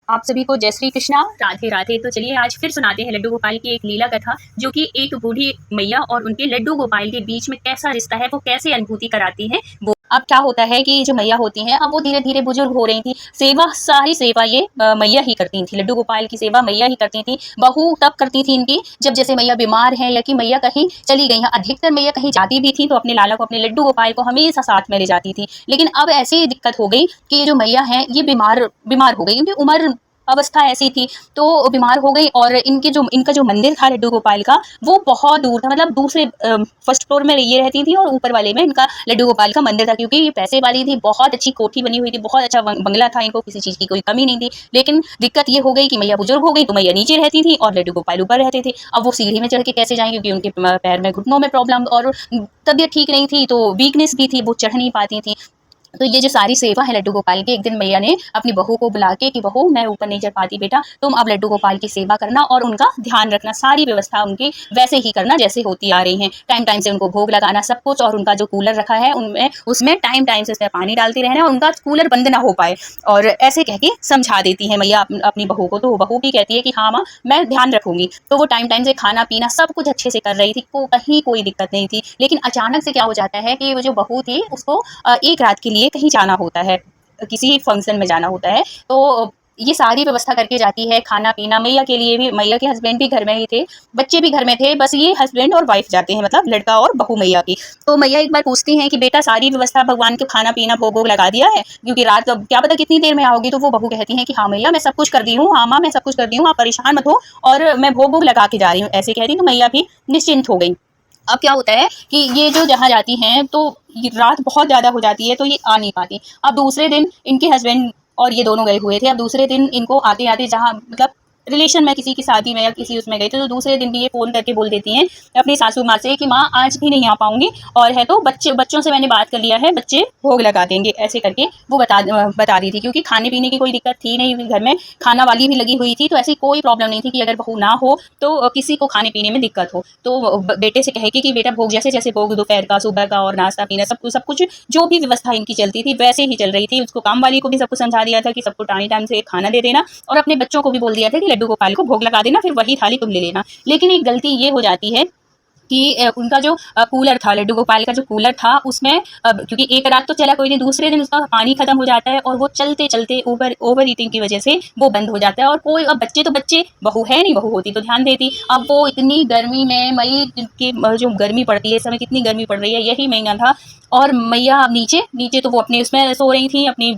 आप सभी को जय श्री कृष्णा, राधे राधे। तो चलिए आज फिर सुनाते हैं लड्डू गोपाल की एक लीला कथा, जो कि एक बूढ़ी मैया और उनके लड्डू गोपाल के बीच में कैसा रिश्ता है, वो कैसे अनुभूति कराती है वो। अब क्या होता है कि जो मैया होती हैं, अब वो धीरे धीरे बुजुर्ग हो रही थी। सेवा, सारी सेवा ये मैया ही करती थी। लड्डू गोपाल की सेवा मैया ही करती थी। बहू तब करती थी इनकी जब जैसे मैया बीमार है या कि मैया कहीं चली गई हैं। अधिकतर मैया कहीं जाती भी थी तो अपने लाला को, अपने लड्डू गोपाल को हमेशा साथ में ले जाती थी। लेकिन अब ऐसी दिक्कत हो गई कि ये जो मैया है ये बीमार बीमार हो गई, क्योंकि उम्र अवस्था ऐसी थी, तो बीमार हो गई। और इनका जो मंदिर था लड्डू गोपाल का, वो बहुत दूर था। मतलब दूसरे फर्स्ट फ्लोर में ये रहती थी और ऊपर वाले में इनका लड्डू गोपाल का मंदिर था। क्योंकि ये पैसे वाली थी, बहुत अच्छी कोठी बनी हुई थी, बहुत अच्छा बंगला था, इनको किसी चीज़ की कोई कमी नहीं थी। लेकिन दिक्कत ये हो गई कि मैया बुजुर्ग हो गई, तो मैया नीचे रहती थी और लड्डू गोपाल ऊपर रहते थे। अब वो सीढ़ी में चढ़ के कैसे जाएंगे, क्योंकि उनके पैर में, घुटनों में प्रॉब्लम और तबीयत ठीक नहीं थी, तो वीकनेस भी थी, वो चढ़ नहीं पाती थी। तो ये जो सारी सेवा है लड्डू गोपाल की, एक दिन मैया ने अपनी बहू को बुला के कि बहू, मैं ऊपर नहीं चढ़ पाती, बेटा तुम अब लड्डू गोपाल की सेवा करना और उनका ध्यान रखना, सारी व्यवस्था उनकी वैसे ही करना जैसे होती आ रही है। टाइम टाइम से उनको भोग लगाना, सब कुछ। और उनका जो कूलर रखा है उनमें, उसमें टाइम टाइम से उसमें पानी डालते रहना और उनका कूलर बंद ना हो पाए। और ऐसे कह के समझा देती है मैया अपनी बहू को। तो वो बहू भी कहती है कि हाँ माँ, मैं ध्यान रखूंगी। तो वो टाइम टाइम से खाना पीना सब कुछ अच्छे से कर रही थी, कहीं कोई दिक्कत नहीं थी। लेकिन अचानक से क्या हो जाता है कि वो जो बहू थी उसको एक रात के लिए कहीं जाना होता है, किसी फंक्शन में जाना होता है। तो ये सारी व्यवस्था करके जाती है, खाना पीना। मैया के लिए भी, मैया के हस्बैंड भी घर में ही थे, बच्चे भी घर में थे, बस ये हस्बैंड और वाइफ जाते हैं, मतलब लड़का और बहू मैया की। तो मैया एक बार पूछती हैं कि बेटा, सारी व्यवस्था भगवान को खाना पीना भोग वोग लगा दिया है, क्योंकि रात क्या पता कितनी देर में आओगी। तो वो बहू कहती है कि हाँ मैया, मैं सब कुछ कर दी हूँ, हाँ माँ मैं सब कुछ कर दी हूँ, आप परेशान मत हो, और मैं भोग वोग लगा के जा रही हूँ, ऐसे कह रही। तो मैया भी निश्चिंत हो गई। अब क्या होता है कि ये जो जहाँ जाती हैं, तो ये रात बहुत ज़्यादा हो जाती है, तो ये आ नहीं पाती। अब दूसरे दिन इनके हस्बैंड और ये दोनों गए हुए थे। अब दूसरे दिन इनको आते आते, जहाँ मतलब रिलेशन में किसी की शादी में या किसी उसमें गए थे, तो दूसरे दिन भी ये फ़ोन करके बोल देती हैं अपनी सासू माँ से कि माँ आज भी नहीं आ पाऊंगी, और है तो बच्चों से मैंने बात कर लिया है, बच्चे भोग लगा देंगे, ऐसे करके वो बता रही थी। क्योंकि खाने पीने की कोई दिक्कत थी नहीं, घर में खाना वाली भी लगी हुई थी, तो ऐसी कोई प्रॉब्लम नहीं थी कि अगर बहू ना हो तो किसी को खाने पीने में दिक्कत हो। तो बेटे से कहेगी कि बेटा भोग जैसे जैसे भोग, दोपहर का, सुबह का, और नाश्ता पीना सब कुछ जो भी व्यवस्था इनकी चलती थी वैसे ही चल रही थी। उसको काम वाली को भी सब कुछ समझा दिया था कि सबको टाइम टाइम से खाना दे देना, और अपने बच्चों को भी बोल दिया था कि लड्डू गोपाल को भोग लगा देना, फिर वही थाली तुम ले लेना। लेकिन एक गलती ये हो जाती है कि उनका जो कूलर था, लड्डू गोपाल का जो कूलर था, उसमें क्योंकि एक रात तो चला कोई नहीं, दूसरे दिन उसका पानी खत्म हो जाता है, और वो चलते चलते ओवर ईटिंग की वजह से वो बंद हो जाता है। और कोई, अब बच्चे तो बच्चे, बहू है नहीं, बहू होती तो ध्यान देती। अब वो इतनी गर्मी में, मई की जो गर्मी पड़ती है इस समय, कितनी गर्मी पड़ रही है, यही महीना था। और मैया नीचे नीचे तो वो अपने उसमें सो रही थी, अपनी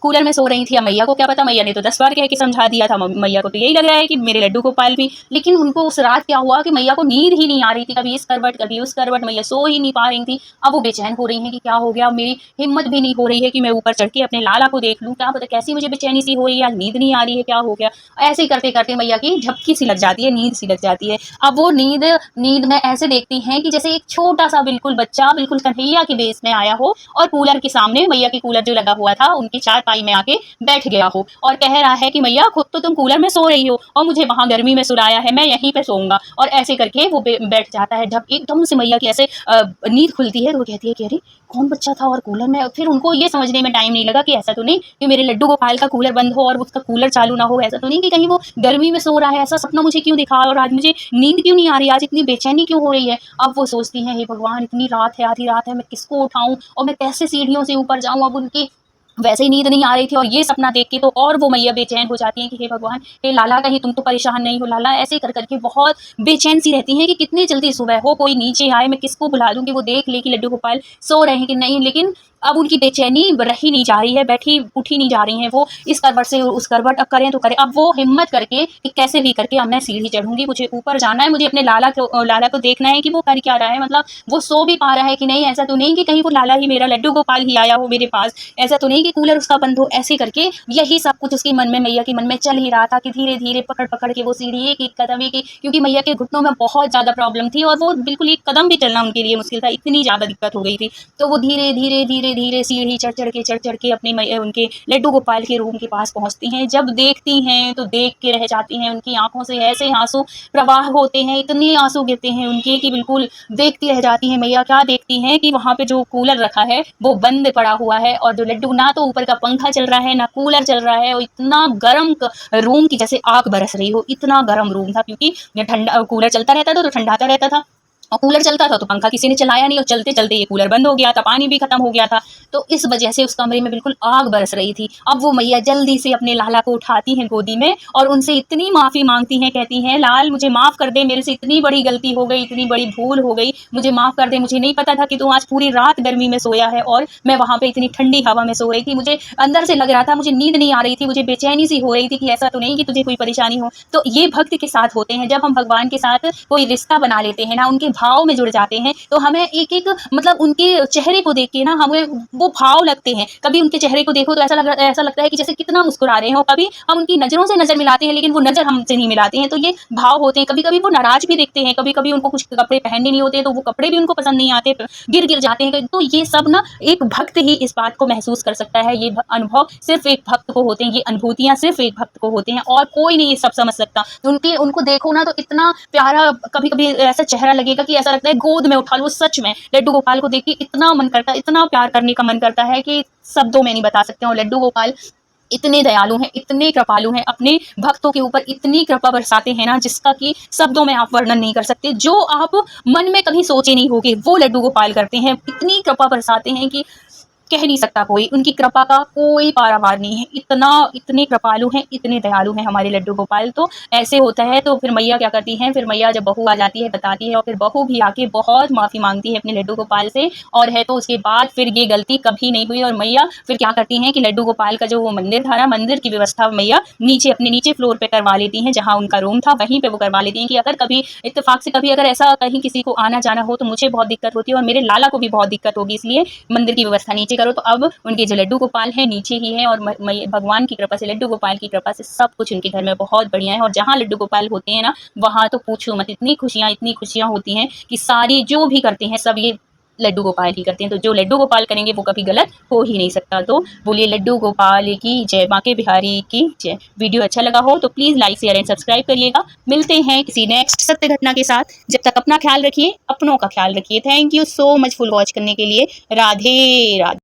कूलर में सो रही थी। अब मैया को क्या पता, मैया ने तो 10 बार कह के समझा दिया था। मैया को तो यही लग रहा है कि मेरे लड्डू गोपाल भी। लेकिन उनको उस रात क्या हुआ कि मैया को नींद ही नहीं आ रही थी, कभी इस करवट कभी उस करवट, मैया सो ही नहीं पा रही थी। अब वो बेचैन हो रही है कि क्या हो गया, मेरी हिम्मत भी नहीं हो रही है कि मैं ऊपर चढ़ के अपने लाला को देख लूँ, क्या पता कैसी मुझे बेचैनी सी हो रही है, नींद नहीं आ रही है, क्या हो गया। ऐसे ही करते करते मैया की झपकी सी लग जाती है, नींद सी लग जाती है। अब वो नींद में ऐसे देखती हैं कि जैसे एक छोटा सा बिल्कुल बच्चा, बिल्कुल कन्हैया के बेस में आया हो, और कूलर के सामने, मैया की कूलर जो लगा हुआ था उनकी चारपाई में आके बैठ गया हो, और कह रहा है कि मैया खुद तो तुम कूलर में सो रही हो और मुझे वहां गर्मी में सुलाया है, मैं यहीं पे सोऊंगा। और ऐसे करके वो बैठ जाता है। जब एकदम से मैया की ऐसे नींद खुलती है, तो वो कहती है कि अरे कौन बच्चा था और कूलर में। फिर उनको ये समझने में टाइम नहीं लगा कि ऐसा तो नहीं कि मेरे लड्डू गोपाल का कूलर बंद हो और उसका कूलर चालू ना हो, ऐसा तो नहीं कि कहीं वो गर्मी में सो रहा है, ऐसा सपना मुझे क्यों दिखा, और आज मुझे नींद क्यों नहीं आ रही, आज इतनी बेचैनी क्यों हो रही है। अब वो सोचती हैं, हे भगवान, इतनी रात है, आधी रात है, मैं किसको उठाऊं और मैं कैसे सीढ़ियों से ऊपर जाऊं। अब उनकी वैसे ही नींद नहीं आ रही थी, और ये सपना देख के तो और वो मैया बेचैन हो जाती हैं कि हे भगवान, हे लाला, कहीं तुम तो परेशान नहीं हो लाला। ऐसे कर करके बहुत बेचैन सी रहती हैं कि कितनी जल्दी सुबह हो, कोई नीचे आए, मैं किसको बुला दूं कि वो देख ले कि लड्डू गोपाल सो रहे हैं कि नहीं। लेकिन अब उनकी बेचैनी रही नहीं जा रही है, बैठी उठी नहीं जा रही हैं वो, इस करवट से उस करवट, अब करें तो करें। अब वो हिम्मत करके कि कैसे भी करके अब मैं सीढ़ी चढ़ूंगी, मुझे ऊपर जाना है, मुझे अपने लाला को देखना है कि वो कर क्या रहा है, मतलब वो सो भी पा रहा है कि नहीं, ऐसा तो नहीं कि कहीं वो लाला ही, मेरा लड्डू गोपाल ही आया हो मेरे पास, ऐसा तो नहीं कि कूलर उसका बंद हो। ऐसे करके यही सब कुछ उसके मन में, मैया के मन में चल ही रहा था कि धीरे धीरे पकड़ पकड़ के वो सीढ़ी एक एक कदम, एक, क्योंकि मैया के घुटनों में बहुत ज्यादा प्रॉब्लम थी और वो बिल्कुल एक कदम भी चलना उनके लिए मुश्किल था, इतनी ज्यादा दिक्कत हो गई थी। तो वो धीरे धीरे धीरे धीरे धीरे सीढ़ी चढ़ चढ़ के अपने उनके लड्डू गोपाल के रूम के पास पहुंचती हैं। जब देखती हैं तो देख के रह जाती हैं, उनकी आंखों से ऐसे आंसू प्रवाह होते हैं, इतने आंसू गिरते हैं उनके कि बिल्कुल देखती रह जाती हैं। मैया क्या देखती हैं कि वहाँ पे जो कूलर रखा है वो बंद पड़ा हुआ है और जो लड्डू, ना तो ऊपर का पंखा चल रहा है ना कूलर चल रहा है, और इतना गर्म रूम की जैसे आग बरस रही हो, इतना गर्म रूम था। क्योंकि ठंडा कूलर चलता रहता था तो ठंडाता रहता था, और कूलर चलता था तो पंखा किसी ने चलाया नहीं, और चलते चलते ये कूलर बंद हो गया था, पानी भी खत्म हो गया था। तो इस वजह से उस कमरे में बिल्कुल आग बरस रही थी। अब वो मैया जल्दी से अपने लाला को उठाती हैं गोदी में और उनसे इतनी माफ़ी मांगती हैं, कहती हैं लाल मुझे माफ़ कर दे, मेरे से इतनी बड़ी गलती हो गई, इतनी बड़ी भूल हो गई, मुझे माफ़ कर दे। मुझे नहीं पता था कि तू आज पूरी रात गर्मी में सोया है और मैं वहाँ पे इतनी ठंडी हवा में सो रही थी। मुझे अंदर से लग रहा था, मुझे नींद नहीं आ रही थी, मुझे बेचैनी सी हो रही थी कि ऐसा तो नहीं कि तुझे कोई परेशानी हो। तो ये भक्त के साथ होते हैं, जब हम भगवान के साथ कोई रिश्ता बना लेते हैं ना, उनके भाव में जुड़ जाते हैं, तो हमें एक एक मतलब उनके चेहरे को देख के ना हमें वो भाव लगते हैं। कभी उनके चेहरे को देखो तो ऐसा लगता है कि जैसे कितना मुस्कुरा रहे हो, कभी हम उनकी नजरों से नजर मिलाते हैं लेकिन वो नजर हमसे नहीं मिलाते हैं। तो ये भाव होते हैं। कभी कभी वो नाराज भी दिखते हैं, कभी कभी उनको कुछ कपड़े पहनने नहीं होते तो वो कपड़े भी उनको पसंद नहीं आते, गिर जाते हैं। तो ये सब ना एक भक्त ही इस बात को महसूस कर सकता है। ये अनुभव सिर्फ एक भक्त को होते हैं, ये अनुभूतियां सिर्फ एक भक्त को होती हैं, और कोई नहीं ये सब समझ सकता। उनको देखो ना तो इतना प्यारा, कभी कभी ऐसा चेहरा लगेगा कि ऐसा लगता है गोद में उठा लो। सच में लड्डू गोपाल को देख के इतना मन करता है, इतना प्यार करने का मन करता है कि शब्दों में नहीं बता सकते। और लड्डू गोपाल इतने दयालु हैं, इतने कृपालु हैं, अपने भक्तों के ऊपर इतनी कृपा बरसाते हैं ना, जिसका कि शब्दों में आप वर्णन नहीं कर सकते। जो आप मन में कभी सोचे नहीं होगे वो लड्डू गोपाल करते हैं। इतनी कृपा बरसाते हैं कि कह नहीं सकता कोई, उनकी कृपा का कोई पारावार नहीं है। इतने कृपालु हैं, इतने दयालु हैं हमारे लड्डू गोपाल। तो ऐसे होता है। तो फिर मैया क्या करती हैं, फिर मैया जब बहू आ जाती है बताती है, और फिर बहू भी आके बहुत माफ़ी मांगती है अपने लड्डू गोपाल से। और है तो उसके बाद फिर ये गलती कभी नहीं हुई। और मैया फिर क्या करती हैं कि लड्डू गोपाल का जो वो मंदिर था ना, मंदिर की व्यवस्था मैया अपने नीचे फ्लोर पे करवा लेती हैं, जहाँ उनका रूम था वहीं पे वो करवा लेती हैं कि अगर कभी इत्तेफाक से कभी अगर ऐसा कहीं किसी को आना जाना हो तो मुझे बहुत दिक्कत होती है और मेरे लाला को भी बहुत दिक्कत होगी, इसलिए मंदिर की व्यवस्था नीचे करो। तो अब उनके जो लड्डू गोपाल हैं नीचे ही हैं, और भगवान की कृपा से, लड्डू गोपाल की कृपा से सब कुछ उनके घर में बहुत बढ़िया है। और जहाँ लड्डू गोपाल होते हैं ना, वहाँ तो पूछो मत, इतनी खुशियाँ होती हैं कि सारी जो भी करते हैं सब ये लड्डू गोपाल ही करते हैं। तो जो लड्डू गोपाल करेंगे वो कभी गलत हो ही नहीं सकता। तो बोलिए लड्डू गोपाल की जय, बांके बिहारी की जय। वीडियो अच्छा लगा हो तो please like share and subscribe करिएगा। मिलते हैं किसी नेक्स्ट सत्य घटना के साथ। जब तक अपना ख्याल रखिए, अपनों का ख्याल रखिए। Thank you so much full watch करने के लिए। राधे राधे।